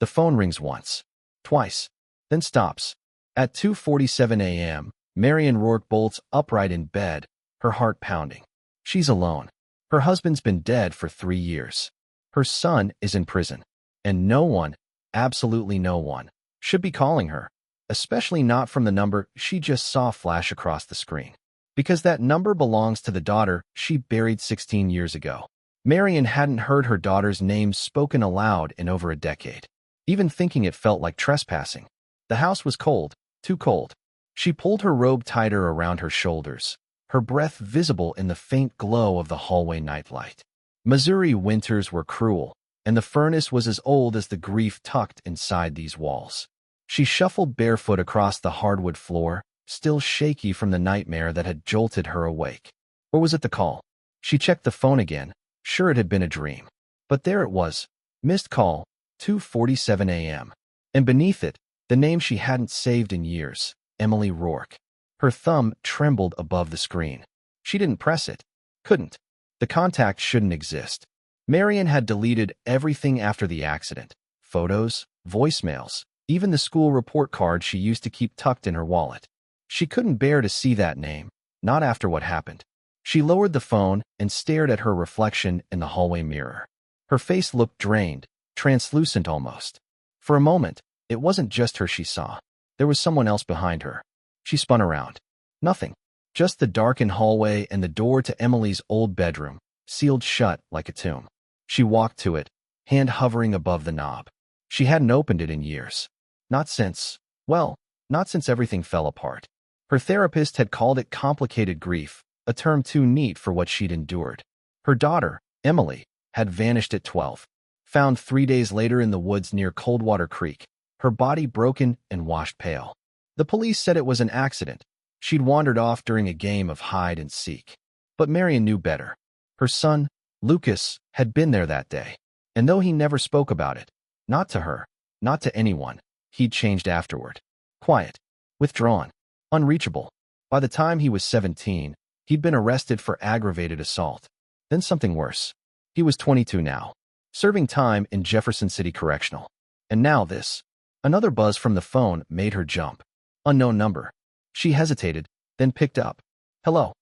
The phone rings once, twice, then stops. At 2:47 a.m., Marian Rourke bolts upright in bed, her heart pounding. She's alone. Her husband's been dead for 3 years. Her son is in prison. And no one, absolutely no one, should be calling her, especially not from the number she just saw flash across the screen. Because that number belongs to the daughter she buried 16 years ago. Marian hadn't heard her daughter's name spoken aloud in over a decade. Even thinking it felt like trespassing. The house was cold, too cold. She pulled her robe tighter around her shoulders, her breath visible in the faint glow of the hallway nightlight. Missouri winters were cruel, and the furnace was as old as the grief tucked inside these walls. She shuffled barefoot across the hardwood floor, still shaky from the nightmare that had jolted her awake. Or was it the call? She checked the phone again, sure it had been a dream. But there it was, missed call, 2:47 a.m. And beneath it, the name she hadn't saved in years, Emily Rourke. Her thumb trembled above the screen. She didn't press it. Couldn't. The contact shouldn't exist. Marian had deleted everything after the accident. Photos, voicemails, even the school report card she used to keep tucked in her wallet. She couldn't bear to see that name, not after what happened. She lowered the phone and stared at her reflection in the hallway mirror. Her face looked drained, translucent almost. For a moment, it wasn't just her she saw. There was someone else behind her. She spun around. Nothing. Just the darkened hallway and the door to Emily's old bedroom, sealed shut like a tomb. She walked to it, hand hovering above the knob. She hadn't opened it in years. Not since everything fell apart. Her therapist had called it complicated grief, a term too neat for what she'd endured. Her daughter, Emily, had vanished at 12. Found 3 days later in the woods near Coldwater Creek, her body broken and washed pale. The police said it was an accident. She'd wandered off during a game of hide and seek. But Marian knew better. Her son, Lucas, had been there that day. And though he never spoke about it, not to her, not to anyone, he'd changed afterward. Quiet, withdrawn, unreachable. By the time he was 17, he'd been arrested for aggravated assault. Then something worse. He was 22 now, serving time in Jefferson City Correctional. And now this. Another buzz from the phone made her jump. Unknown number. She hesitated, then picked up. Hello.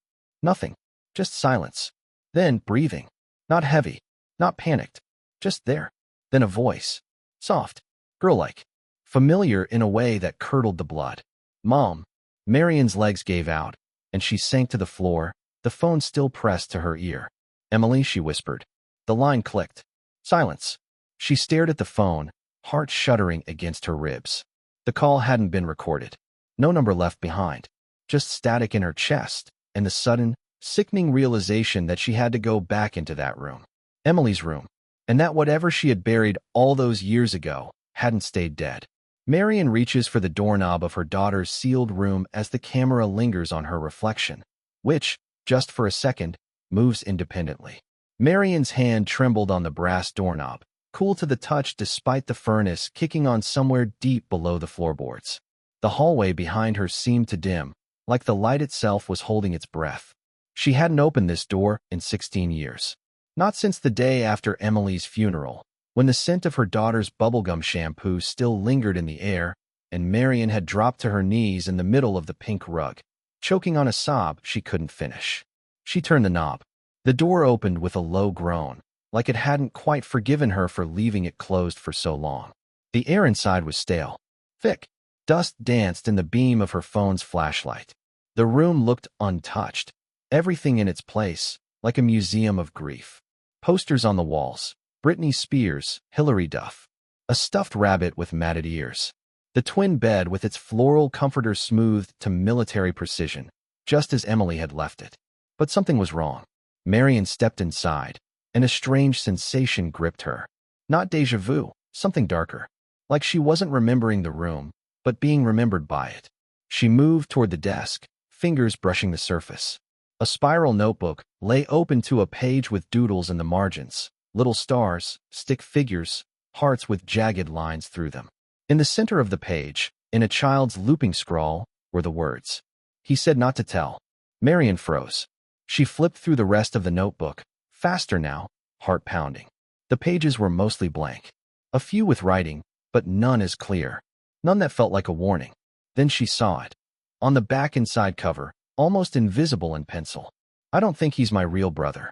Nothing. Just silence. Then breathing. Not heavy. Not panicked. Just there. Then a voice. Soft. Girl-like. Familiar in a way that curdled the blood. Mom. Marian's legs gave out, and she sank to the floor, the phone still pressed to her ear. Emily, she whispered. The line clicked. Silence. She stared at the phone, heart shuddering against her ribs. The call hadn't been recorded. No number left behind. Just static in her chest, and the sudden, sickening realization that she had to go back into that room. Emily's room. And that whatever she had buried all those years ago hadn't stayed dead. Marian reaches for the doorknob of her daughter's sealed room as the camera lingers on her reflection, which, just for a second, moves independently. Marian's hand trembled on the brass doorknob, cool to the touch despite the furnace kicking on somewhere deep below the floorboards. The hallway behind her seemed to dim, like the light itself was holding its breath. She hadn't opened this door in 16 years. Not since the day after Emily's funeral, when the scent of her daughter's bubblegum shampoo still lingered in the air, and Marian had dropped to her knees in the middle of the pink rug, choking on a sob she couldn't finish. She turned the knob. The door opened with a low groan, like it hadn't quite forgiven her for leaving it closed for so long. The air inside was stale. Thick. Dust danced in the beam of her phone's flashlight. The room looked untouched. Everything in its place, like a museum of grief. Posters on the walls. Britney Spears, Hilary Duff. A stuffed rabbit with matted ears. The twin bed with its floral comforter smoothed to military precision, just as Emily had left it. But something was wrong. Marian stepped inside, and a strange sensation gripped her. Not déjà vu, something darker. Like she wasn't remembering the room, but being remembered by it. She moved toward the desk, fingers brushing the surface. A spiral notebook lay open to a page with doodles in the margins, little stars, stick figures, hearts with jagged lines through them. In the center of the page, in a child's looping scrawl, were the words. He said not to tell. Marian froze. She flipped through the rest of the notebook, faster now, heart pounding. The pages were mostly blank. A few with writing, but none as clear. None that felt like a warning. Then she saw it. On the back and side cover, almost invisible in pencil. I don't think he's my real brother.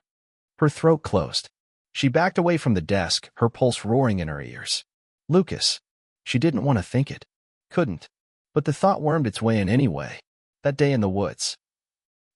Her throat closed. She backed away from the desk, her pulse roaring in her ears. Lucas. She didn't want to think it. Couldn't. But the thought wormed its way in anyway. That day in the woods.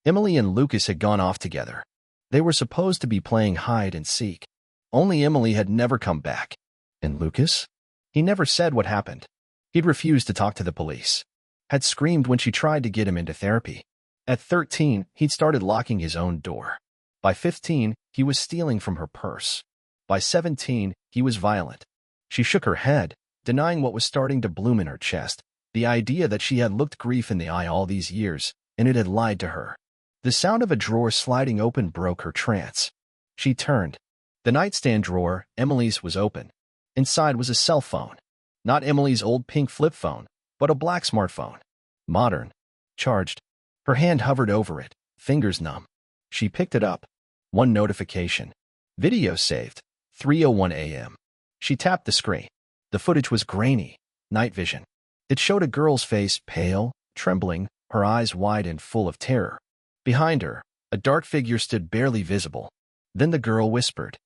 Emily and Lucas had gone off together. They were supposed to be playing hide and seek. Only Emily had never come back. And Lucas? He never said what happened. He'd refused to talk to the police. Had screamed when she tried to get him into therapy. At 13, he'd started locking his own door. By 15, he was stealing from her purse. By 17, he was violent. She shook her head, denying what was starting to bloom in her chest, the idea that she had looked grief in the eye all these years, and it had lied to her. The sound of a drawer sliding open broke her trance. She turned. The nightstand drawer, Emily's, was open. Inside was a cell phone. Not Emily's old pink flip phone, but a black smartphone. Modern. Charged. Her hand hovered over it, fingers numb. She picked it up. One notification. Video saved. 3:01 a.m. She tapped the screen. The footage was grainy. Night vision. It showed a girl's face, pale, trembling, her eyes wide and full of terror. Behind her, a dark figure stood barely visible. Then the girl whispered,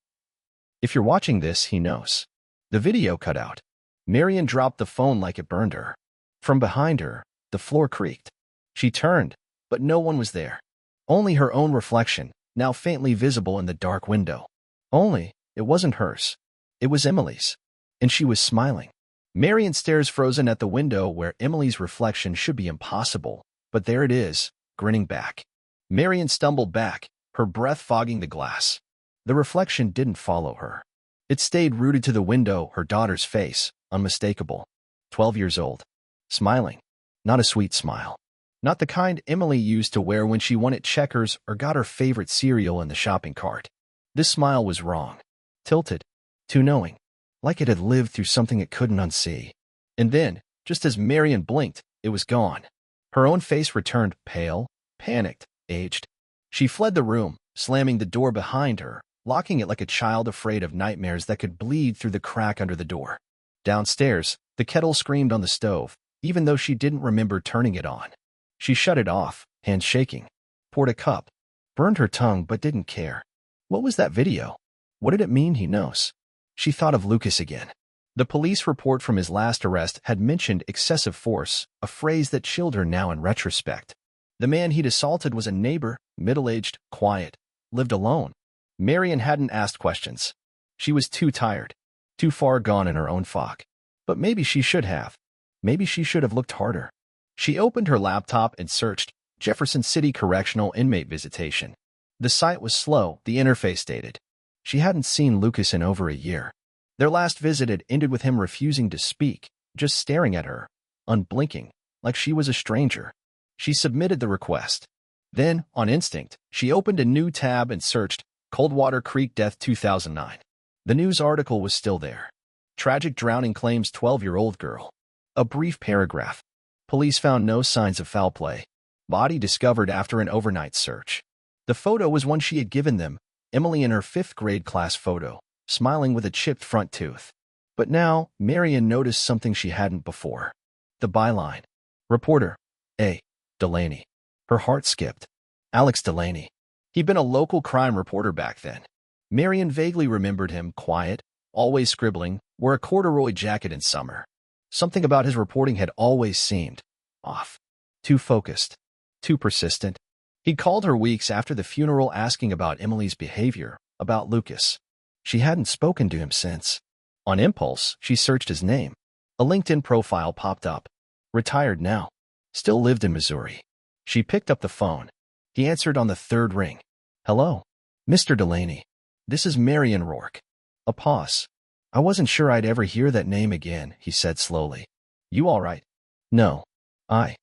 "If you're watching this, he knows." The video cut out. Marian dropped the phone like it burned her. From behind her, the floor creaked. She turned, but no one was there. Only her own reflection, now faintly visible in the dark window. Only, it wasn't hers. It was Emily's. And she was smiling. Marian stares frozen at the window where Emily's reflection should be impossible, but there it is, grinning back. Marian stumbled back, her breath fogging the glass. The reflection didn't follow her. It stayed rooted to the window, her daughter's face, unmistakable. 12 years old. Smiling. Not a sweet smile. Not the kind Emily used to wear when she won at checkers or got her favorite cereal in the shopping cart. This smile was wrong. Tilted. Too knowing. Like it had lived through something it couldn't unsee. And then, just as Marian blinked, it was gone. Her own face returned, pale, panicked, aged. She fled the room, slamming the door behind her, locking it like a child afraid of nightmares that could bleed through the crack under the door. Downstairs, the kettle screamed on the stove, even though she didn't remember turning it on. She shut it off, hands shaking. Poured a cup. Burned her tongue but didn't care. What was that video? What did it mean he knows? She thought of Lucas again. The police report from his last arrest had mentioned excessive force, a phrase that chilled her now in retrospect. The man he'd assaulted was a neighbor, middle-aged, quiet, lived alone. Marian hadn't asked questions. She was too tired, too far gone in her own fog. But maybe she should have. Maybe she should have looked harder. She opened her laptop and searched Jefferson City Correctional Inmate Visitation. The site was slow, the interface stated. She hadn't seen Lucas in over a year. Their last visit had ended with him refusing to speak, just staring at her, unblinking, like she was a stranger. She submitted the request. Then, on instinct, she opened a new tab and searched Coldwater Creek Death 2009. The news article was still there. Tragic drowning claims 12-year-old girl. A brief paragraph. Police found no signs of foul play. Body discovered after an overnight search. The photo was one she had given them, Emily in her 5th grade class photo, smiling with a chipped front tooth. But now, Marian noticed something she hadn't before. The byline. Reporter. A. Delaney. Her heart skipped. Alex Delaney. He'd been a local crime reporter back then. Marian vaguely remembered him, quiet, always scribbling, wore a corduroy jacket in summer. Something about his reporting had always seemed off. Too focused. Too persistent. He'd called her weeks after the funeral asking about Emily's behavior, about Lucas. She hadn't spoken to him since. On impulse, she searched his name. A LinkedIn profile popped up. Retired now. Still lived in Missouri. She picked up the phone. He answered on the 3rd ring. Hello. Mr. Delaney. This is Marian Rourke. A pause. I wasn't sure I'd ever hear that name again, he said slowly. You all right? No. I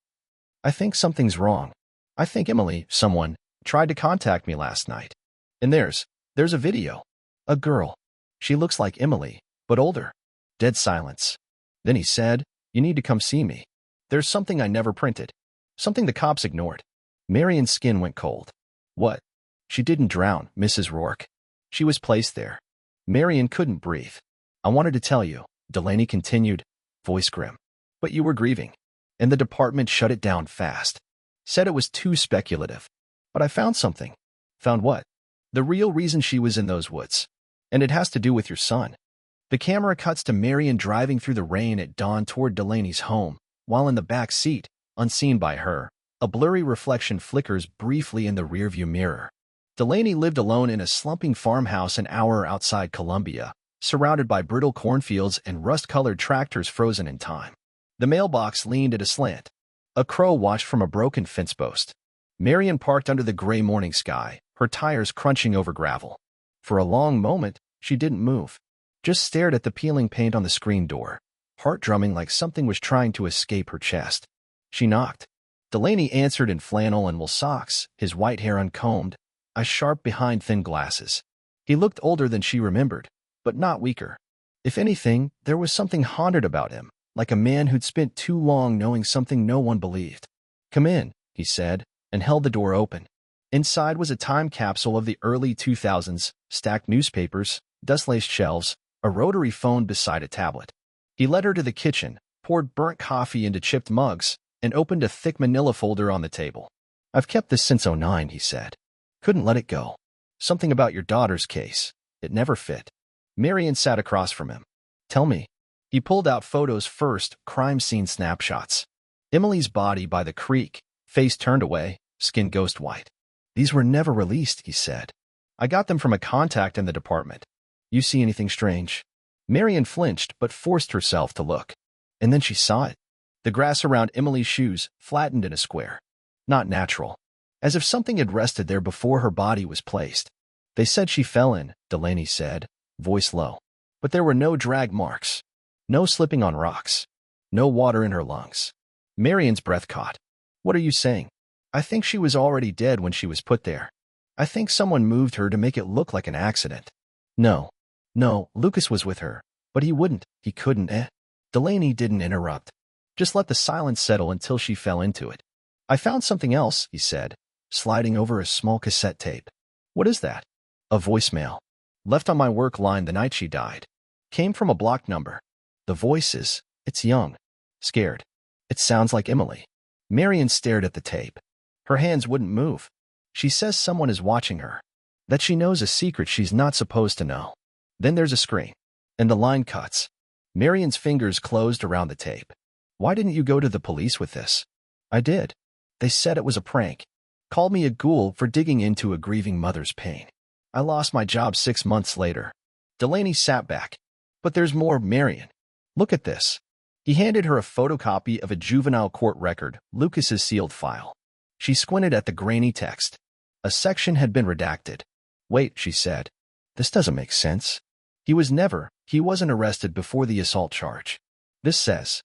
think something's wrong. I think Emily, someone, tried to contact me last night. And there's a video. A girl. She looks like Emily, but older. Dead silence. Then he said, you need to come see me. There's something I never printed. Something the cops ignored. Marian's skin went cold. What? She didn't drown, Mrs. Rourke. She was placed there. Marian couldn't breathe. I wanted to tell you. Delaney continued, voice grim. But you were grieving. And the department shut it down fast. Said it was too speculative. But I found something. Found what? The real reason she was in those woods. And it has to do with your son. The camera cuts to Marian driving through the rain at dawn toward Delaney's home, while in the back seat, unseen by her, a blurry reflection flickers briefly in the rearview mirror. Delaney lived alone in a slumping farmhouse an hour outside Columbia, surrounded by brittle cornfields and rust-colored tractors frozen in time. The mailbox leaned at a slant. A crow watched from a broken fence post. Marian parked under the gray morning sky, her tires crunching over gravel. For a long moment, she didn't move, just stared at the peeling paint on the screen door, heart drumming like something was trying to escape her chest. She knocked. Delaney answered in flannel and wool socks, his white hair uncombed, eyes sharp behind thin glasses. He looked older than she remembered, but not weaker. If anything, there was something haunted about him, like a man who'd spent too long knowing something no one believed. Come in, he said, and held the door open. Inside was a time capsule of the early 2000s, stacked newspapers, dust-laced shelves, a rotary phone beside a tablet. He led her to the kitchen, poured burnt coffee into chipped mugs, and opened a thick manila folder on the table. I've kept this since '09, he said. Couldn't let it go. Something about your daughter's case. It never fit. Marian sat across from him. Tell me. He pulled out photos first, crime scene snapshots. Emily's body by the creek, face turned away, skin ghost white. These were never released, he said. I got them from a contact in the department. You see anything strange? Marian flinched but forced herself to look. And then she saw it. The grass around Emily's shoes flattened in a square. Not natural. As if something had rested there before her body was placed. They said she fell in, Delaney said, voice low. But there were no drag marks. No slipping on rocks. No water in her lungs. Marian's breath caught. What are you saying? I think she was already dead when she was put there. I think someone moved her to make it look like an accident. No, Lucas was with her, but he couldn't. Delaney didn't interrupt. Just let the silence settle until she fell into it. I found something else, he said, sliding over a small cassette tape. What is that? A voicemail. Left on my work line the night she died. Came from a blocked number. The voice it's young. Scared. It sounds like Emily. Marian stared at the tape. Her hands wouldn't move. She says someone is watching her. That she knows a secret she's not supposed to know. Then there's a screen. And the line cuts. Marian's fingers closed around the tape. Why didn't you go to the police with this? I did. They said it was a prank. Called me a ghoul for digging into a grieving mother's pain. I lost my job 6 months later. Delaney sat back. But there's more, Marian. Look at this. He handed her a photocopy of a juvenile court record, Lucas's sealed file. She squinted at the grainy text. A section had been redacted. Wait, she said. This doesn't make sense. He wasn't arrested before the assault charge. This says.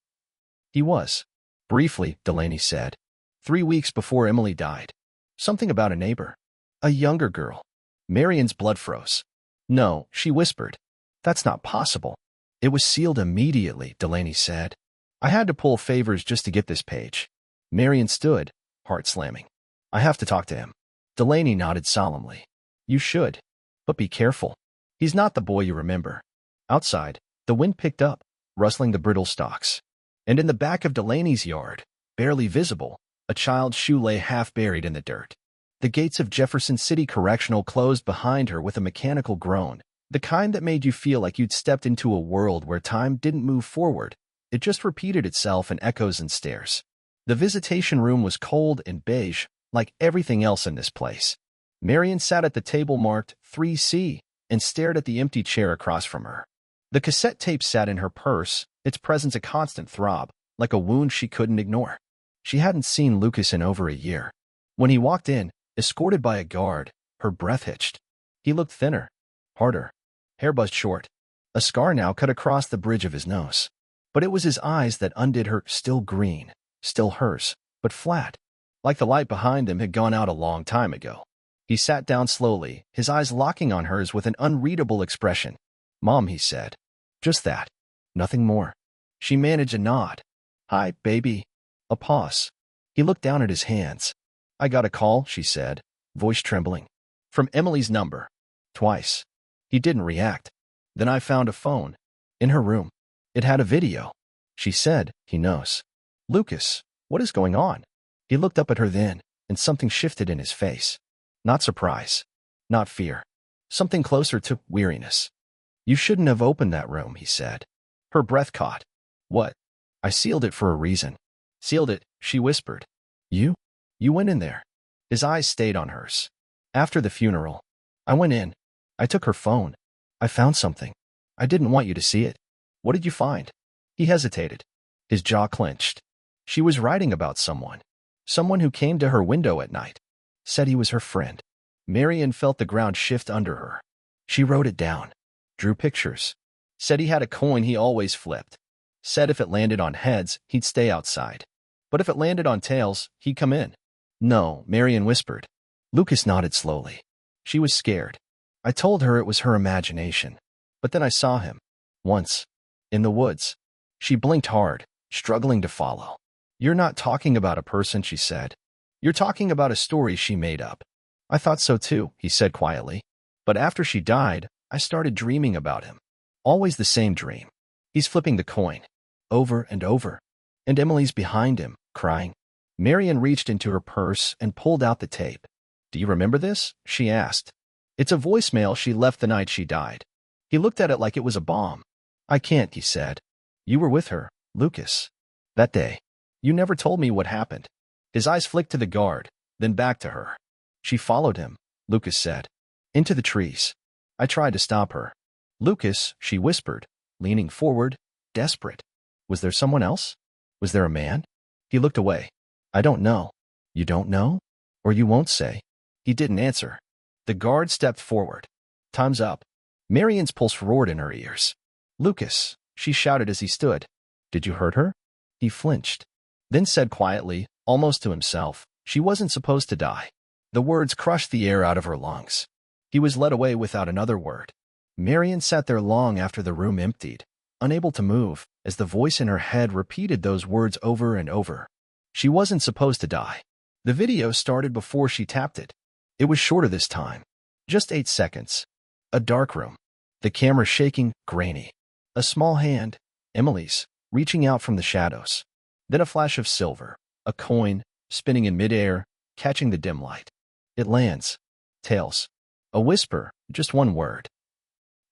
He was. Briefly, Delaney said. 3 weeks before Emily died. Something about a neighbor. A younger girl. Marian's blood froze. No, she whispered. That's not possible. It was sealed immediately, Delaney said. I had to pull favors just to get this page. Marian stood, heart slamming. I have to talk to him. Delaney nodded solemnly. You should. But be careful. He's not the boy you remember. Outside, the wind picked up, rustling the brittle stalks. And in the back of Delaney's yard, barely visible, a child's shoe lay half buried in the dirt. The gates of Jefferson City Correctional closed behind her with a mechanical groan, the kind that made you feel like you'd stepped into a world where time didn't move forward. It just repeated itself in echoes and stares. The visitation room was cold and beige, like everything else in this place. Marian sat at the table marked 3C and stared at the empty chair across from her. The cassette tape sat in her purse, its presence a constant throb, like a wound she couldn't ignore. She hadn't seen Lucas in over a year. When he walked in, escorted by a guard, her breath hitched. He looked thinner, harder, hair buzzed short. A scar now cut across the bridge of his nose. But it was his eyes that undid her, still green, still hers, but flat, like the light behind them had gone out a long time ago. He sat down slowly, his eyes locking on hers with an unreadable expression. Mom, he said. Just that. Nothing more. She managed a nod. Hi, baby. A pause. He looked down at his hands. I got a call, she said, voice trembling. From Emily's number. Twice. He didn't react. Then I found a phone. In her room. It had a video. She said, "He knows." "Lucas, what is going on?" He looked up at her then, and something shifted in his face. Not surprise. Not fear. Something closer to weariness. "You shouldn't have opened that room," he said. Her breath caught. "What?" "I sealed it for a reason." "Sealed it," she whispered. "You? You went in there." His eyes stayed on hers. "After the funeral. I went in. I took her phone. I found something. I didn't want you to see it." "What did you find?" He hesitated. His jaw clenched. She was writing about someone. Someone who came to her window at night. Said he was her friend. Marian felt the ground shift under her. She wrote it down. Drew pictures. Said he had a coin he always flipped. Said if it landed on heads, he'd stay outside. But if it landed on tails, he'd come in. "No," Marian whispered. Lucas nodded slowly. She was scared. "I told her it was her imagination. But then I saw him. Once. In the woods." She blinked hard, struggling to follow. "You're not talking about a person," she said. "You're talking about a story she made up." "I thought so too," he said quietly. "But after she died, I started dreaming about him. Always the same dream. He's flipping the coin. Over and over. And Emily's behind him, crying." Marian reached into her purse and pulled out the tape. "Do you remember this?" she asked. "It's a voicemail she left the night she died." He looked at it like it was a bomb. "I can't," he said. "You were with her, Lucas. That day. You never told me what happened." His eyes flicked to the guard, then back to her. "She followed him," Lucas said. "Into the trees. I tried to stop her." "Lucas," she whispered, leaning forward, desperate. "Was there someone else? Was there a man?" He looked away. "I don't know." "You don't know? Or you won't say?" He didn't answer. The guard stepped forward. "Time's up." Marian's pulse roared in her ears. "Lucas," she shouted as he stood. "Did you hurt her?" He flinched, then said quietly, almost to himself, "She wasn't supposed to die." The words crushed the air out of her lungs. He was led away without another word. Marian sat there long after the room emptied, unable to move, as the voice in her head repeated those words over and over. She wasn't supposed to die. The video started before she tapped it. It was shorter this time. Just 8 seconds. A dark room. The camera shaking, grainy. A small hand, Emily's, reaching out from the shadows. Then a flash of silver, a coin, spinning in midair, catching the dim light. It lands. Tails. A whisper, just one word.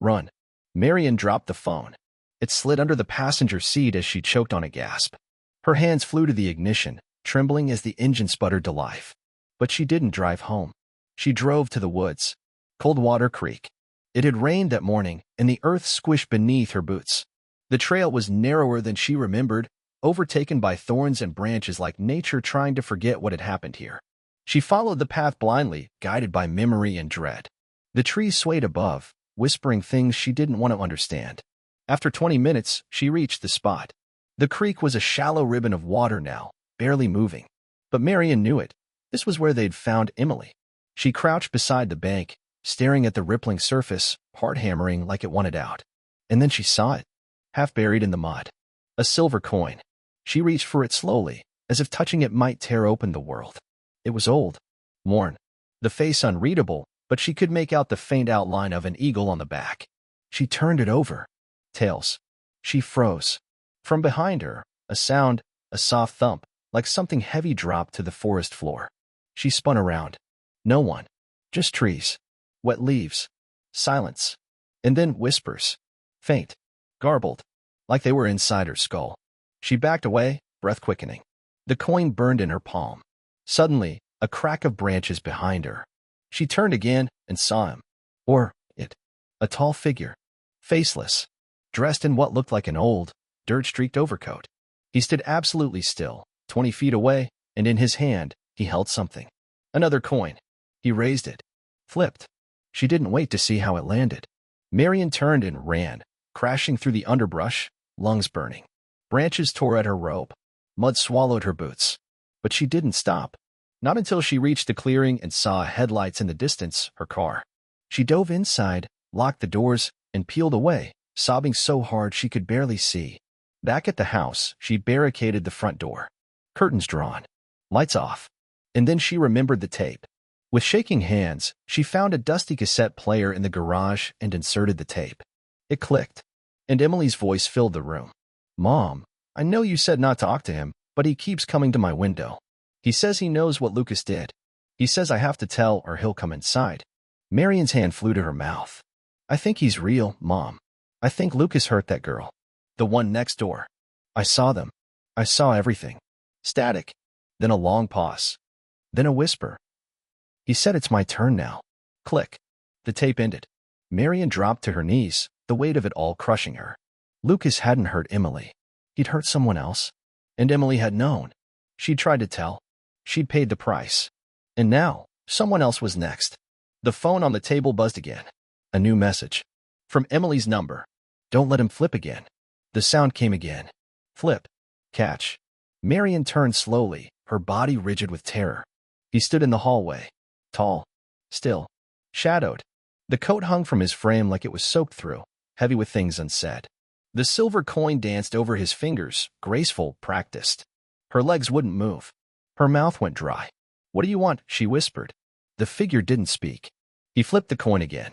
"Run." Marian dropped the phone. It slid under the passenger seat as she choked on a gasp. Her hands flew to the ignition, trembling as the engine sputtered to life. But she didn't drive home. She drove to the woods. Coldwater Creek. It had rained that morning, and the earth squished beneath her boots. The trail was narrower than she remembered, overtaken by thorns and branches like nature trying to forget what had happened here. She followed the path blindly, guided by memory and dread. The trees swayed above, whispering things she didn't want to understand. After 20 minutes, she reached the spot. The creek was a shallow ribbon of water now, barely moving. But Marian knew it. This was where they'd found Emily. She crouched beside the bank, staring at the rippling surface, heart hammering like it wanted out. And then she saw it, half buried in the mud. A silver coin. She reached for it slowly, as if touching it might tear open the world. It was old, worn, the face unreadable, but she could make out the faint outline of an eagle on the back. She turned it over. Tails. She froze. From behind her, a sound, a soft thump, like something heavy dropped to the forest floor. She spun around. No one. Just trees. Wet leaves. Silence. And then whispers. Faint. Garbled. Like they were inside her skull. She backed away, breath quickening. The coin burned in her palm. Suddenly, a crack of branches behind her. She turned again and saw him. Or it. A tall figure. Faceless. Dressed in what looked like an old, dirt-streaked overcoat. He stood absolutely still, 20 feet away, and in his hand, he held something. Another coin. He raised it. Flipped. She didn't wait to see how it landed. Marian turned and ran, crashing through the underbrush, lungs burning. Branches tore at her robe. Mud swallowed her boots. But she didn't stop. Not until she reached the clearing and saw headlights in the distance, her car. She dove inside, locked the doors, and peeled away, sobbing so hard she could barely see. Back at the house, she barricaded the front door. Curtains drawn. Lights off. And then she remembered the tape. With shaking hands, she found a dusty cassette player in the garage and inserted the tape. It clicked. and Emily's voice filled the room. Mom, I know you said not to talk to him, but he keeps coming to my window. He says he knows what Lucas did. He says I have to tell or he'll come inside. Marian's hand flew to her mouth. I think he's real, Mom. I think Lucas hurt that girl. The one next door. I saw them. I saw everything. Static. Then a long pause. Then a whisper. He said it's my turn now. Click. The tape ended. Marian dropped to her knees, the weight of it all crushing her. Lucas hadn't hurt Emily. He'd hurt someone else. And Emily had known. She'd tried to tell. She'd paid the price. And now, someone else was next. The phone on the table buzzed again. A new message. From Emily's number. Don't let him flip again. The sound came again. Flip. Catch. Marian turned slowly, her body rigid with terror. He stood in the hallway. Tall. Still. Shadowed. The coat hung from his frame like it was soaked through, heavy with things unsaid. The silver coin danced over his fingers, graceful, practiced. Her legs wouldn't move. Her mouth went dry. What do you want? She whispered. The figure didn't speak. He flipped the coin again.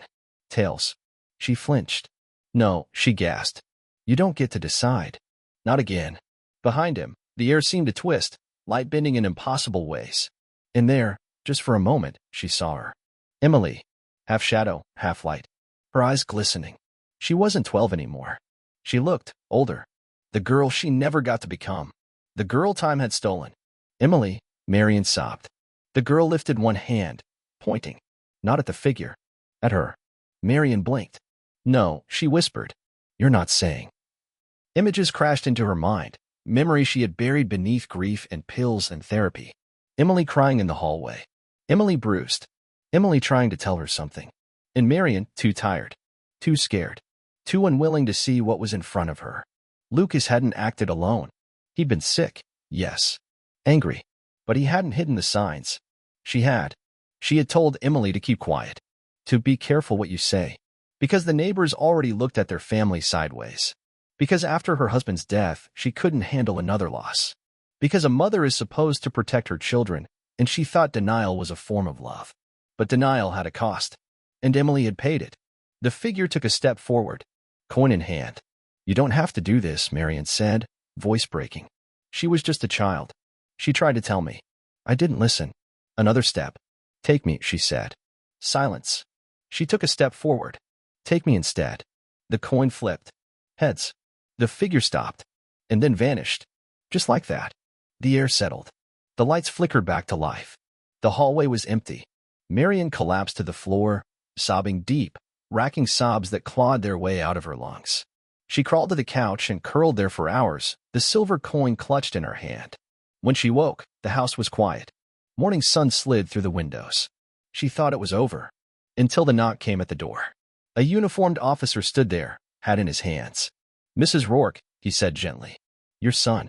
Tails. She flinched. No, she gasped. You don't get to decide. Not again. Behind him, the air seemed to twist, light bending in impossible ways. And there, just for a moment, she saw her. Emily. Half shadow, half light. Her eyes glistening. She wasn't 12 anymore. She looked older. The girl she never got to become. The girl time had stolen. Emily, Marian sobbed. The girl lifted one hand, pointing. Not at the figure. At her. Marian blinked. No, she whispered. You're not saying. Images crashed into her mind, memories she had buried beneath grief and pills and therapy. Emily crying in the hallway. Emily bruised. Emily trying to tell her something. And Marian, too tired. Too scared. Too unwilling to see what was in front of her. Lucas hadn't acted alone. He'd been sick, yes. Angry. But he hadn't hidden the signs. She had. She had told Emily to keep quiet. To be careful what you say. Because the neighbors already looked at their family sideways. Because after her husband's death, she couldn't handle another loss. Because a mother is supposed to protect her children, and she thought denial was a form of love. But denial had a cost. And Emily had paid it. The figure took a step forward, coin in hand. You don't have to do this, Marian said, voice breaking. She was just a child. She tried to tell me. I didn't listen. Another step. Take me, she said. Silence. She took a step forward. Take me instead. The coin flipped. Heads. The figure stopped. And then vanished. Just like that. The air settled. The lights flickered back to life. The hallway was empty. Marian collapsed to the floor, sobbing deep, racking sobs that clawed their way out of her lungs. She crawled to the couch and curled there for hours, the silver coin clutched in her hand. When she woke, the house was quiet. Morning sun slid through the windows. She thought it was over. Until the knock came at the door. A uniformed officer stood there, hat in his hands. Mrs. Rourke, he said gently. Your son.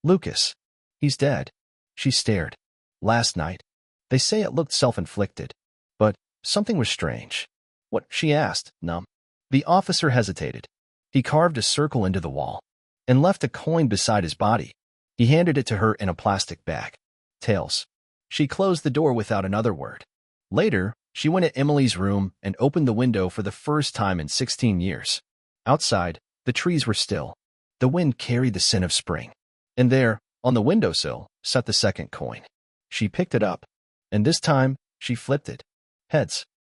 Lucas. He's dead. She stared. Last night. They say it looked self-inflicted. But something was strange. What? She asked, numb. The officer hesitated. He carved a circle into the wall and left a coin beside his body. He handed it to her in a plastic bag. Tails. She closed the door without another word. Later, she went to Emily's room and opened the window for the first time in 16 years. Outside, the trees were still. The wind carried the scent of spring. And there, on the windowsill, sat the second coin. She picked it up. And this time, she flipped it. Heads.